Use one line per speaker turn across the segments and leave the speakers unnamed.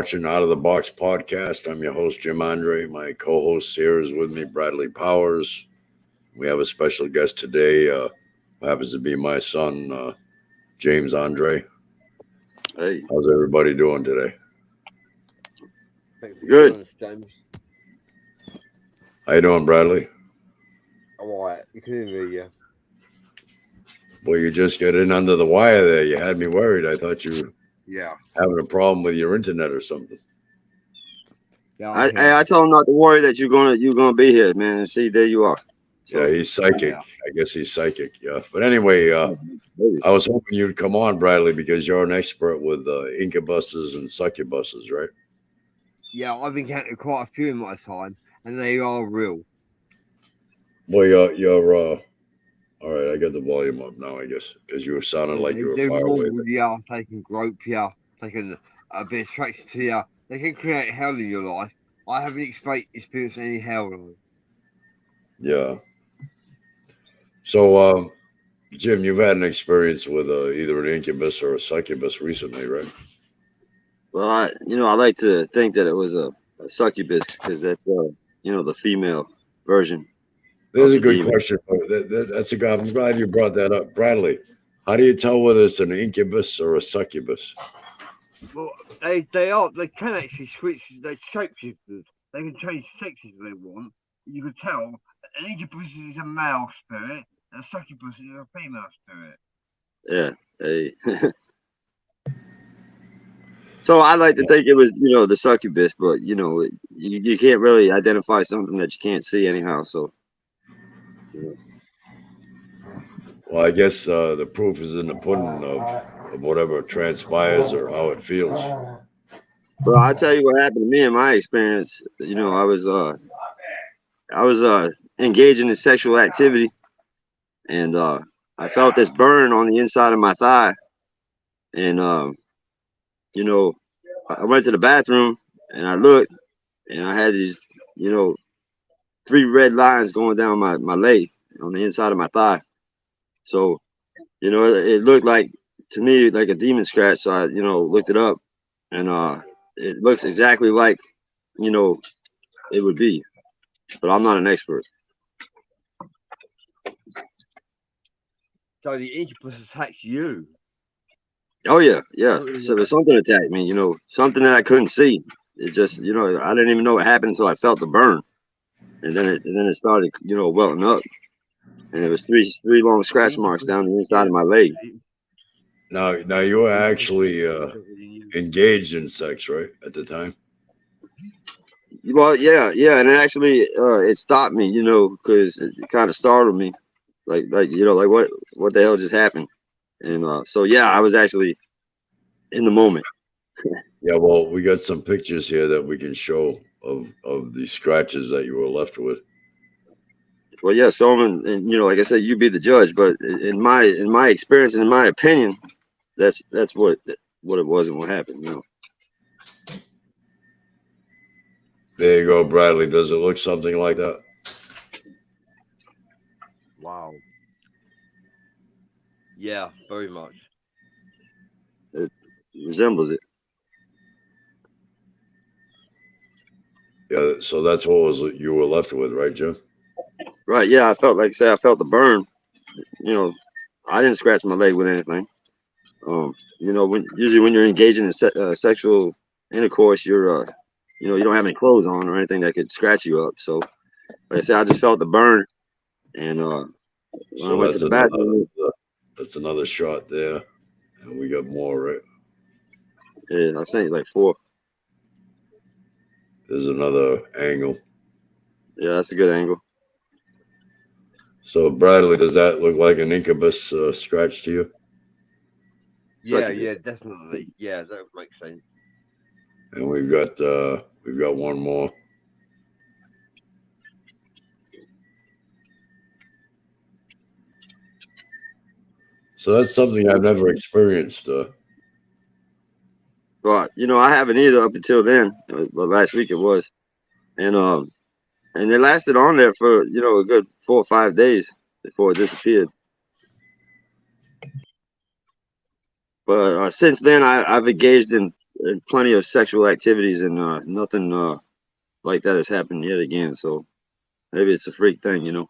watching Out of the Box podcast. I'm your host, Jim Andre. My co host here is with me, Bradley Powers. We have a special guest today, who happens to be my son, James Andre.
Hey,
How's everybody doing today?
Thanks for
good.
joining us, James.
How you doing, Bradley?
I'm alright. You can hear me, yeah.
Well, you just got in under the wire there. You had me worried. I thought you
Yeah.
were having a problem with your internet or something.
Yeah,
I,
I'm here.
I told him not to worry that you're gonna be here, man. And see, there you are.
Yeah, he's psychic.
Yeah.
I guess he's psychic. Yeah. But anyway, I was hoping you'd come on, Bradley, because you're an expert with incubuses and succubuses, right?
Yeah, I've encountered quite a few in my time, and they are real.
Well, you're all right. I got the volume up now, I guess, because you were sounding like you were
They're
far away.
normal, yeah. They can grope you, they can be attracted to you. They can create hell in your life. I haven't experienced any hell.
Yeah. So, Jim, you've had an experience with either an incubus or a succubus recently, right?
Well, I like to think that it was a succubus because that's the female version.
There's
of
a
the
good
demon.
question. That's a good. I'm glad you brought that up, Bradley. How do you tell whether it's an incubus or a succubus?
Well, they can actually switch. They shapeshifters. They can change sexes if they want. You can tell an incubus is a male spirit, and a succubus is a female spirit.
Yeah. Hey. So I like to think it was the succubus, but you can't really identify something that you can't see anyhow. So.
Well, I guess the proof is in the pudding of whatever transpires or how it feels.
Well, I'll tell you what happened to me in my experience. I was engaging in sexual activity, and I felt this burn on the inside of my thigh, and I went to the bathroom and I looked, and I had these 3 red lines going down my leg on the inside of my thigh. So it looked like to me like a demon scratch. So I looked it up, and it looks exactly like it would be, but I'm not an expert.
So the incubus attacks you.
Oh yeah. So something attacked me, something that I couldn't see. It just, I didn't even know what happened until I felt the burn, and then it started, welting up, and it was three long scratch marks down the inside of my leg.
Now you were actually engaged in sex, right, at the time?
Well, yeah, and it actually it stopped me, because it kind of startled me, like what the hell just happened, and so yeah, I was actually in the moment.
Yeah. Well, we got some pictures here that we can show of the scratches that you were left with.
Well, yeah, so and like I said, you be the judge, but in my experience and in my opinion, that's what it was and what happened.
There you go, Bradley. Does it look something like that?
Wow. Yeah, very much.
It resembles it.
Yeah. So that's what you were left with, right, Jim?
Right? Yeah, I felt the burn. I didn't scratch my leg with anything. Usually when you're engaging in sexual intercourse, you're you don't have any clothes on or anything that could scratch you up. So, like I said, I just felt the burn, and when I went to the bathroom,
that's another shot there, and we got more, right?
yeah, I sent you like 4.
There's another angle.
Yeah, that's a good angle.
So, Bradley, does that look like an incubus scratch to you?
Yeah, definitely. Yeah, that would make sense.
And we've got one more. So that's something I've never experienced.
But I haven't either up until then. But last week it was, and it lasted on there for a good 4 or 5 days before it disappeared. But since then, I've engaged in and plenty of sexual activities, and nothing like that has happened yet again. So maybe it's a freak thing, you know.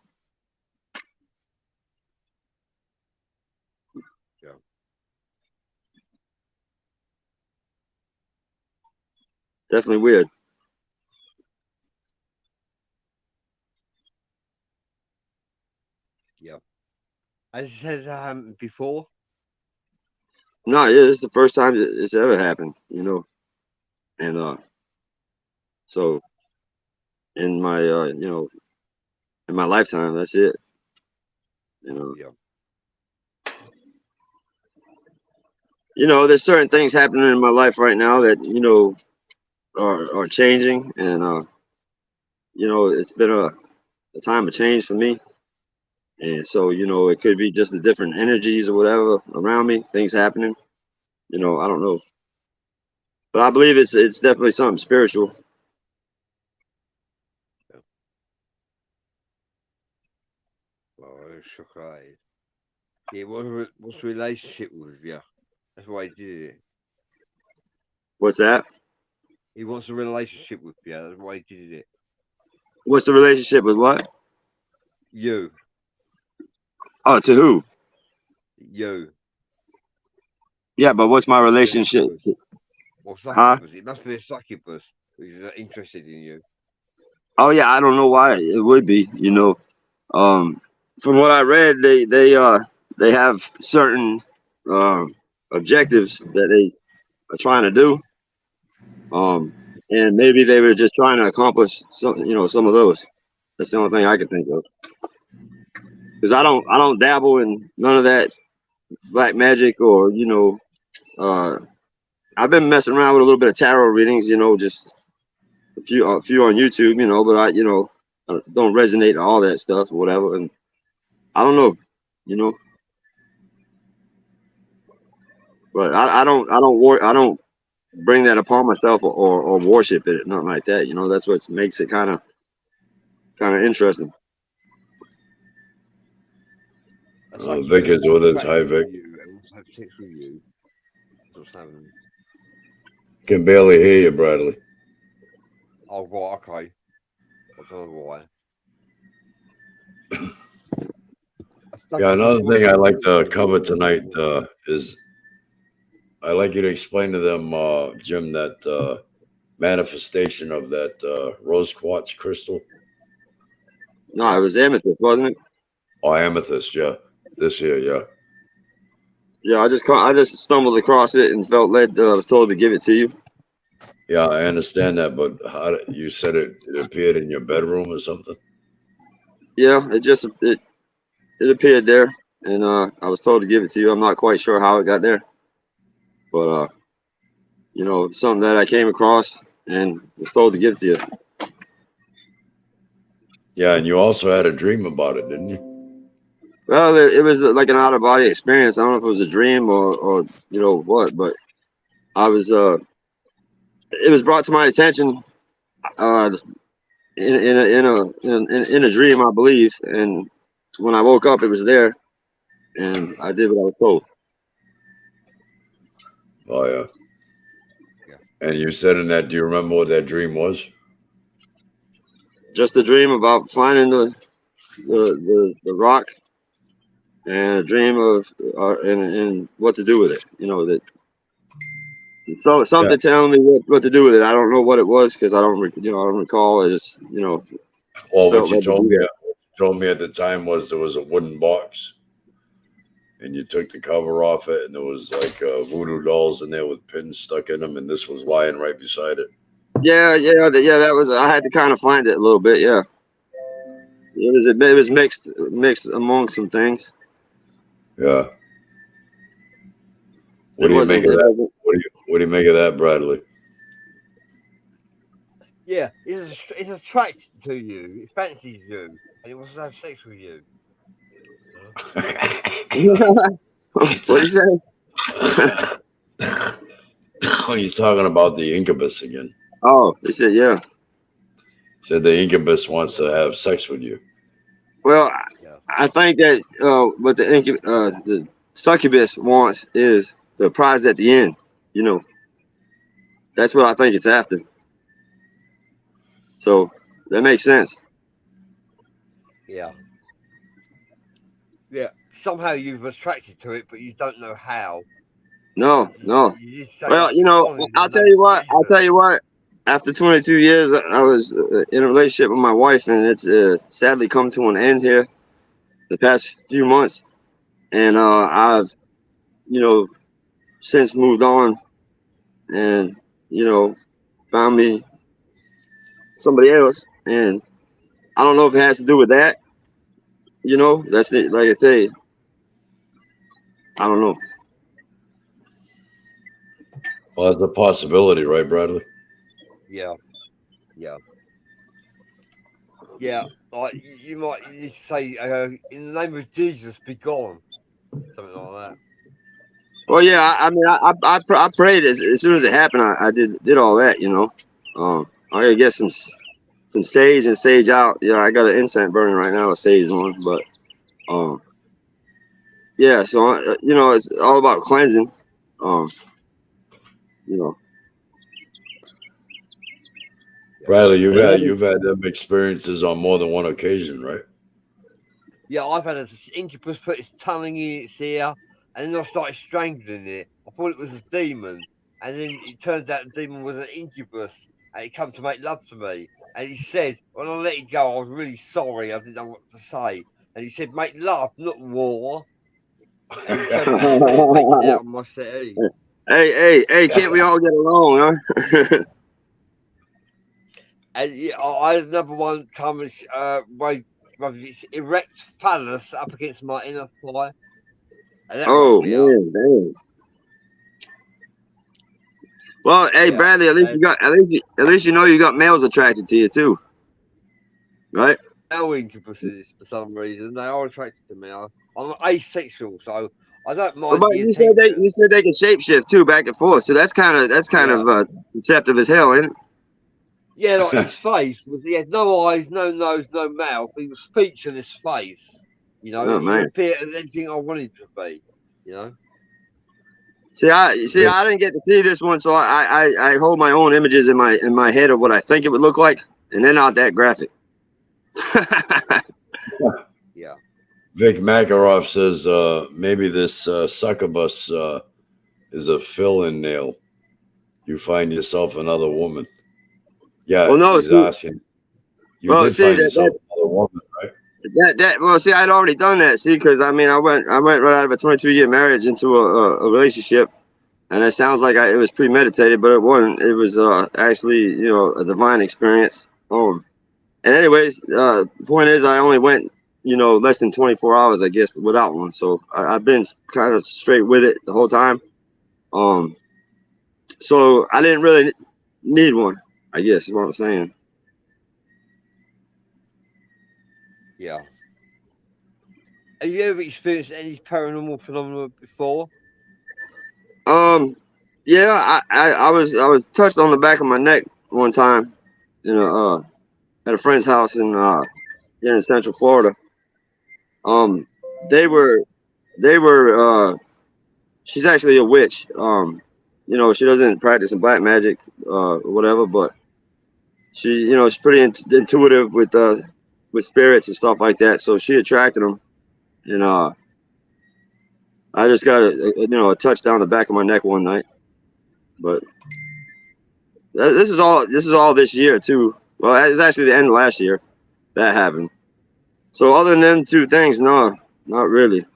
Yeah.
Definitely weird.
Yeah.
As I said before,
No, yeah, this is the first time that it's ever happened, you know. And so in my in my lifetime, that's it. You know.
Yeah.
You know, there's certain things happening in my life right now that, you know, are changing, and you know, it's been a time of change for me. And so, you know, it could be just the different energies or whatever around me, things happening. You know, I don't know. But I believe it's definitely something spiritual.
Well, I was shocked.
yeah, what's the relationship with you? That's why he did it.
What's that?
He wants a relationship with you. That's why he did it.
What's the relationship with what?
You,
Oh, to who?
you.
Yeah, but what's my relationship?
Succubus. Or
Huh?
succubus. It must be a succubus who's interested in you.
Oh yeah, I don't know why it would be. You know, from what I read, they have certain objectives that they are trying to do, um, and maybe they were just trying to accomplish some, you know, some of those. That's the only thing I can think of. Because I don't dabble in none of that black magic, or you know, uh, I've been messing around with a little bit of tarot readings, you know, just a few on YouTube, you know, but I, you know, I don't resonate to all that stuff or whatever, and I don't know, you know, but I don't bring that upon myself, or worship it, nothing like that, you know. That's what makes it kind of interesting.
A
Vic
succubus
is with us. Hi,
attracted to
Vic.
you and wants to have sex with you. That's what's happening.
Can barely hear you, Bradley.
Oh, right, okay. I don't know why.
Yeah, another thing I like to cover tonight is I like you to explain to them, Jim, that manifestation of that rose quartz crystal.
No, it was amethyst, wasn't it?
Oh, amethyst, yeah. This here, yeah.
Yeah, I just stumbled across it and felt led. I was told to give it to you.
Yeah, I understand that, but you said it appeared in your bedroom or something?
Yeah, it appeared there, and I was told to give it to you. I'm not quite sure how it got there, but you know, something that I came across and was told to give it to you.
Yeah, and you also had a dream about it, didn't you?
Well, it was like an out of body experience. I don't know if it was a dream or you know what, but I was it was brought to my attention uh, in a dream, I believe, and when I woke up, it was there, and I did what I was told.
Oh, yeah.
Yeah.
And you said in that, do you remember what that dream was?
Just a dream about finding the rock, and a dream of and what to do with it. You know that. So
Yeah.
something telling me what to do with it. I don't know what it was because I don't you know, I don't recall. I just, you know,
Well,
felt led to do that.
what you told me at the time was there was a wooden box, and you took the cover off it, and there was like voodoo dolls in there with pins stuck in them, and this was lying right beside it.
Yeah. That was. I had to kind of find it a little bit. Yeah, it was mixed among some things.
Yeah. What
It
do you make
wasn't.
of
It
that?
wasn't.
What do you make of that, Bradley?
Yeah, it's attracted to you. It fancies you. And it wants to have sex with you.
What do you say?
Oh, he's talking about the incubus again.
Oh, he said, yeah.
Said the incubus wants to have sex with you.
Well,
Yeah.
I think that what the succubus wants is the prize at the end. You know. That's what I think it's after. So that makes sense.
Yeah. Yeah. Somehow you've attracted to it, but you don't know how.
No, no.
You just say
Well,
it's calling
I'll
and
tell
no
you what. I'll
Jesus.
tell you what. After 22 years, I was in a relationship with my wife, and it's sadly come to an end here the past few months. And I've, you know, since moved on, and found me somebody else. And I don't know if it has to do with that. That's it. Like I say, I don't know.
Well, that's a possibility, right, Bradley?
Yeah. Yeah. Yeah. Like you might say, in the name of Jesus, be gone. Something like that.
Well, yeah. I mean, I prayed as soon as it happened. I did all that. I gotta get some sage and sage out. Yeah, I got an incense burning right now, a sage one. But yeah. So it's all about cleansing. Um, you know.
Bradley, you've had them experiences on more than one occasion, right?
Yeah, I've had an incubus put its tongue in its ear, and then I started strangling it. I thought it was a demon, and then it turns out the demon was an incubus, and it come to make love to me. And he said, when I let it go, I was really sorry. I didn't know what to say. And he said, make love, not war. And he turned around and started making out on my settee.
Hey! Can't we all get along, huh?
And yeah, I had another one come and wave its erect phallus up against my inner thigh. And that
Oh
woke me up.
man, dang. Well, hey
Yeah.
Bradley, at least you got you got males attracted to you too, right?
Male incubuses, for some reason, they are attracted to me. I'm asexual, so I don't
But
mind the
you said
attention.
they can shapeshift too, back and forth. So that's kind
Yeah.
of deceptive as hell, ain't it?
Yeah, like his face he had no eyes, no nose, no mouth. He was featureless face.
Oh
He
man.
appeared as anything I wanted to be. You know.
See, I didn't get to see this one, so I hold my own images in my head of what I think it would look like, and they're not that graphic.
Yeah.
Vic Makarov says maybe this succubus is a fill-in nail. You find yourself another woman. Yeah,
Well, no,
he's asking. You
well,
did
see
find yourself another woman, right?
well, see, I'd already done that. See, because I mean, I went right out of a 22-year marriage into a relationship, and it sounds like it was premeditated, but it wasn't. It was actually a divine experience. And anyways, point is, I only went less than 24 hours, I guess, without one. So I've been kind of straight with it the whole time. So I didn't really need one, I guess is what I'm saying.
Yeah. Have you ever experienced any paranormal phenomena before?
Yeah, I was touched on the back of my neck one time, at a friend's house here in Central Florida. Um, they were she's actually a witch. She doesn't practice in black magic, or whatever, but she's pretty intuitive with spirits and stuff like that. So she attracted them, and I just got a touch down the back of my neck one night. But this is all this year too. Well, it's actually the end of last year that happened. So other than them two things, no, not really.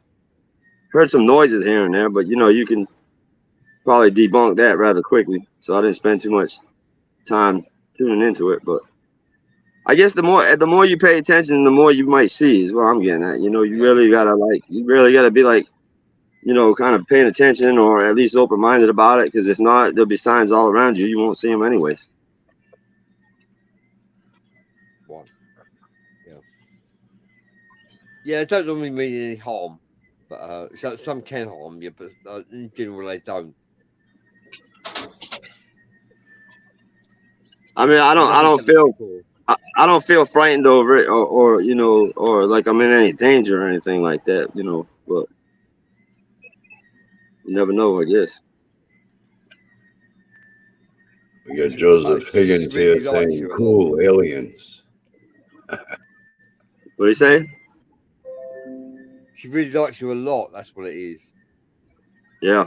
Heard some noises here and there, but you can probably debunk that rather quickly. So I didn't spend too much time tuning into it. But I guess the more you pay attention, the more you might see is what I'm getting at. You really gotta be like, kind of paying attention or at least open minded about it. Because if not, there'll be signs all around you. You won't see them anyways.
One. Yeah. Yeah, it don't normally mean any harm, but some can harm you, but in general they don't.
I mean, I don't feel frightened over it or like I'm in any danger or anything like that. But you never know, I guess.
We got Joseph Higgins
really
here
likes
saying,
you a lot.
"Cool aliens."
What do you say?
She really likes you a lot. That's what it is.
Yeah.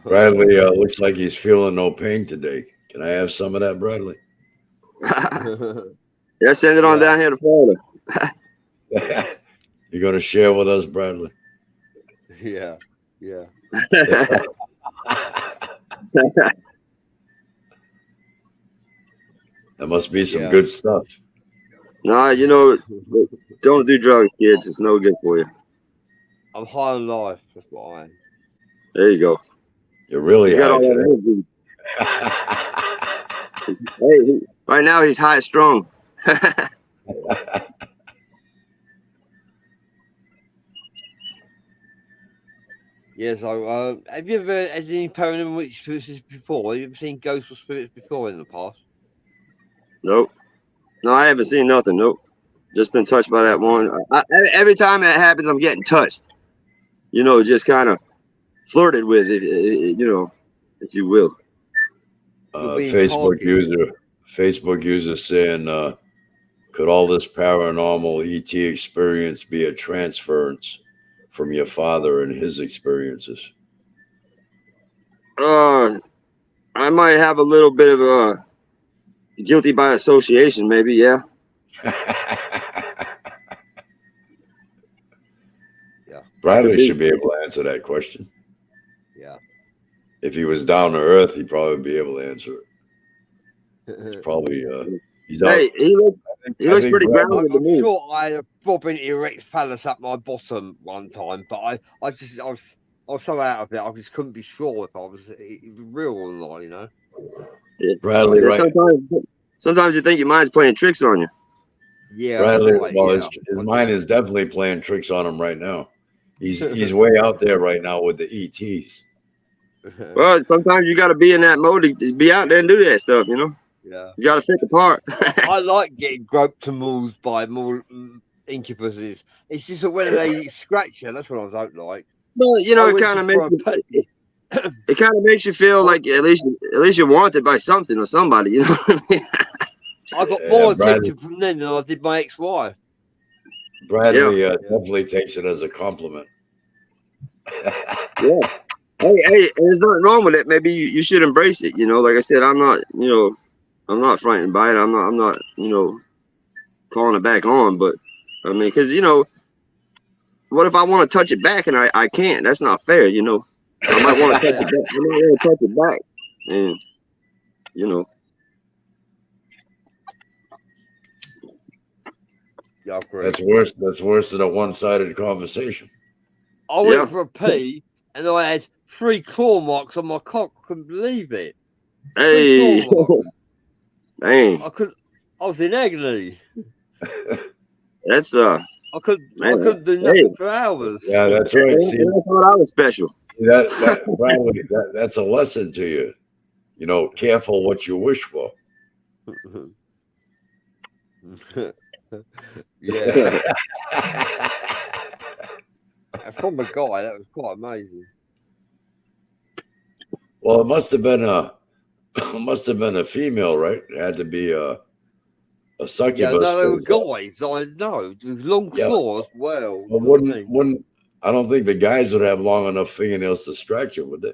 Bradley looks like he's feeling no pain today. Can I have some of that, Bradley?
Yeah, send it on
Yeah.
down here to Florida.
You're going to share with us, Bradley?
Yeah. Yeah.
That must be some
Yeah.
good stuff.
Nah, don't do drugs, kids. It's no good for you.
I'm high on life. That's what I am.
There you go.
You're really
He's got
high
all
today.
that energy. Hey, right now he's high strong.
Yeah, so have you ever had any paranormal experiences before? Have you ever seen ghosts or spirits before in the past?
Nope. No, I haven't seen nothing. Nope. Just been touched by that one. Every time that happens, I'm getting touched. Just kind of flirted with it, if you will.
You're being
Facebook user saying, could all this paranormal ET experience be a transference from your father and his experiences?
I might have a little bit of a guilty by association, maybe. Yeah.
Yeah.
Bradley should be able to answer that question.
Yeah.
If he was down to earth, he'd probably be able to answer it. It's probably he's out.
Hey, he looks pretty grounded to me.
I'm sure I had a bobbing erect phallus up my bottom one time, but I was so out of it, I just couldn't be sure if I was real or not,
Yeah.
Bradley, right?
Sometimes you think your mind's playing tricks on you.
Yeah,
Bradley,
right,
well,
yeah.
his mind is definitely playing tricks on him right now. He's way out there right now with the ETs.
Well, sometimes you got to be in that mode to be out there and do that stuff.
Yeah.
You got to fit the part.
I like getting groped and moved by more incubuses. It's just that when they scratch you, that's what I don't like.
Well, it kind of makes you feel like at least you're wanted by something or somebody. You know what I mean?
I got more attention from them than I did my ex-wife.
Bradley definitely takes it as a compliment.
Yeah. Hey, there's nothing wrong with it. Maybe you should embrace it. Like I said, I'm not frightened by it. I'm not, calling it back on. But I mean, because what if I want to touch it back and I can't? That's not fair. I might want to touch it back. I might want to touch it back, and
Yeah, I agree.
That's worse than a one-sided conversation.
I went for a pee and I had 3 claw marks on my cock. I couldn't believe it.
Hey, dang!
I was in agony.
That's
I couldn't do nothing for hours.
Yeah, that's right. See,
I thought I was special.
Bradley, that's a lesson to you. Careful what you wish for.
Yeah. From a guy, that was quite amazing.
Well, it must have been a female, right? It had to be a succubus.
Yeah, no, they were guys. I know. With long claws. Well,
wouldn't I don't think the guys would have long enough fingernails to scratch it, would they?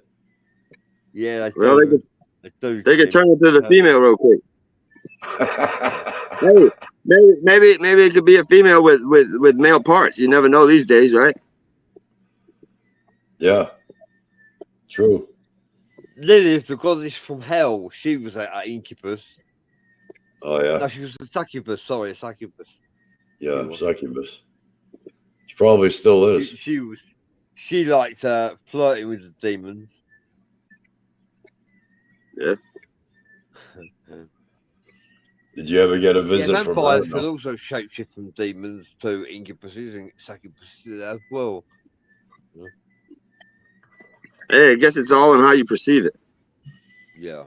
Yeah, they
do. They could turn into the female real quick. Hey, maybe it could be a female with male parts. You never know these days, right?
Yeah, true.
Lilith, the goddess from hell, she was an incubus.
Oh yeah.
No, she was a succubus. Sorry, a succubus.
Yeah, succubus. She probably still is.
She liked flirting with the demons.
Yeah.
Did you ever get a visit from her?
Vampires can also shapeshift from demons to incubuses and succubuses as well.
Hey, I guess it's all in how you perceive it.
Yeah.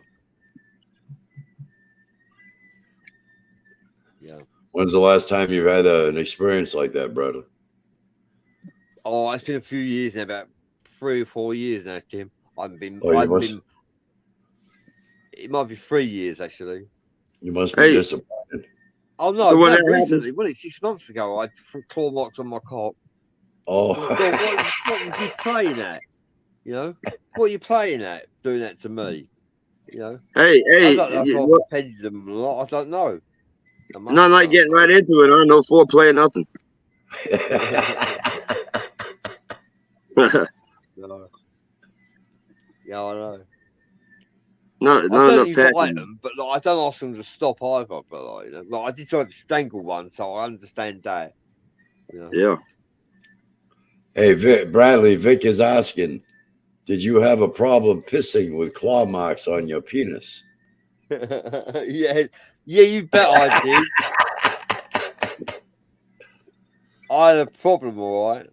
Yeah.
When's the last time you've had an experience like that, brother?
Oh, it's been a few years now, about 3 or 4 years now, Tim.
I've been.
Oh, you
I've
must.
been. It might be 3 years actually.
You must be
Hey.
disappointed.
Oh no!
So when
no
that
recently, when it's 6 months ago, I had claw marks on my cock.
Oh,
God, what was you playing at? You know, what are you playing at? Doing that to me? You know.
Hey,
I don't know if I've offended them a lot. I don't know.
not like getting right into it. I no foreplay or nothing.
No. Yeah, I know.
Not
I don't
enough
invite
passion.
them, but like, I don't ask them to stop either. But like, you know, like I did try to strangle one, so I understand that. You know?
Yeah.
Hey, Bradley, Vic is asking, did you have a problem pissing with claw marks on your penis?
yeah, you bet I did. I had a problem, all right.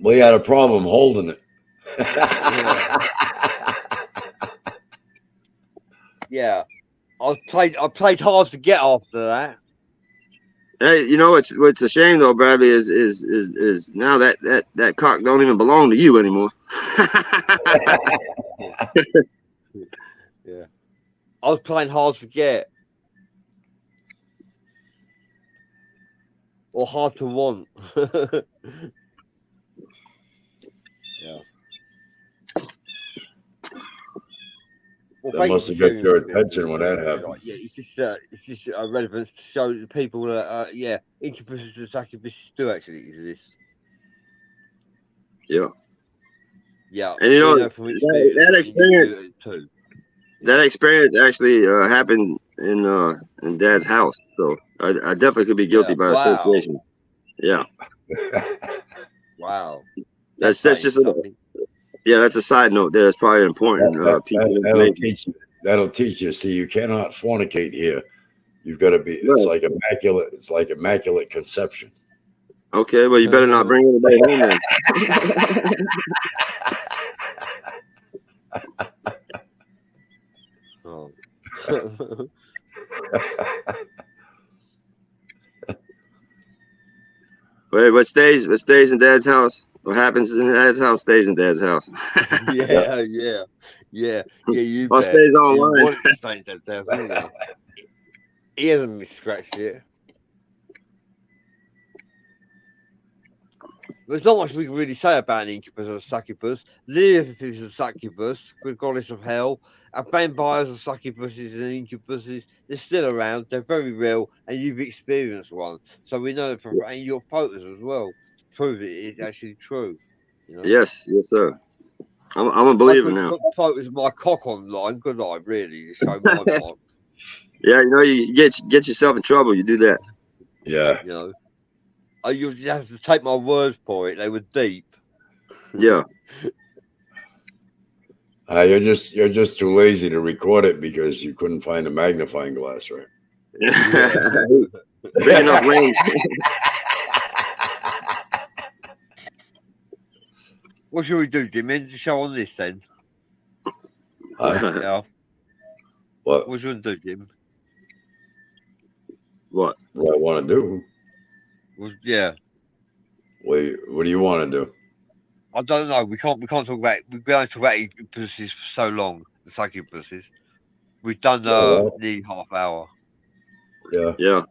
We had a problem holding it.
Yeah. I played hard to get after that.
Hey, you know what's a shame though, Bradley, is now that cock don't even belong to you anymore.
Yeah. I was playing hard to get. Or hard to want. Yeah. Well,
That must have got your attention when that happened.
Like, yeah, it's just relevance to show the people that yeah, incubuses and succubuses do actually exist.
Yeah.
Yeah,
and you know
from
that
experience,
experience.
you do it too.
That experience actually happened in Dad's house, so I definitely could be guilty by association. Yeah.
Wow.
That's just that's a side note. That's probably an important piece of information.
That'll teach you. See, you cannot fornicate here. You've got to be. It's like immaculate. It's like immaculate conception.
Okay, well, you better not bring anybody home then.
Oh.
Wait, what stays in Dad's house? What happens in Dad's house stays in Dad's house.
Yeah. You
Or
bet.
stays online.
He hasn't been scratched yet. There's not much we can really say about an incubus or a succubus. Lilith is a succubus, good goddess of hell. And vampires and succubuses and incubuses, they're still around. They're very real, and you've experienced one. So we know from and your photos as well to prove it's actually true. You know?
Yes, sir. I'm a believer now.
Put photos of my cock online, good I really to show my mark.
Yeah, you know, you get yourself in trouble. You do that.
Yeah.
You know. Oh, you have to take my word for it. They were deep.
Yeah.
You're just too lazy to record it because you couldn't find a magnifying glass, right?
Big enough range.
What should we do, Jim? End the show on this then. Yeah.
What?
What should we do, Jim?
What?
What I want to do?
Yeah.
What do you want to do?
I don't know. We can't talk about. We've been able to talk about incubuses for so long. The succubuses. We've done nearly half hour.
Yeah.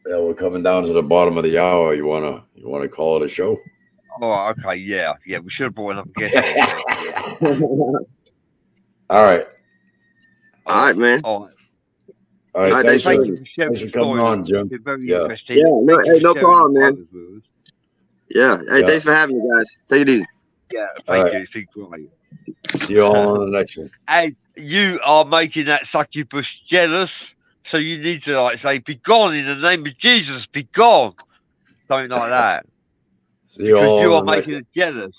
We're coming down to the bottom of the hour. You wanna call it a show?
Oh, okay. Yeah. We should have brought another guest.
All right, man.
All
right. Thanks for
coming
on, Jim.
Very interesting.
Yeah. No problem, man. Yeah. Hey, thanks for having me, guys. Take it easy.
Yeah. Thank you. Think right.
See you all on the next one.
And you are making that succubus jealous, so you need to say, "Be gone in the name of Jesus, be gone," something like that.
See you all.
You are making it jealous.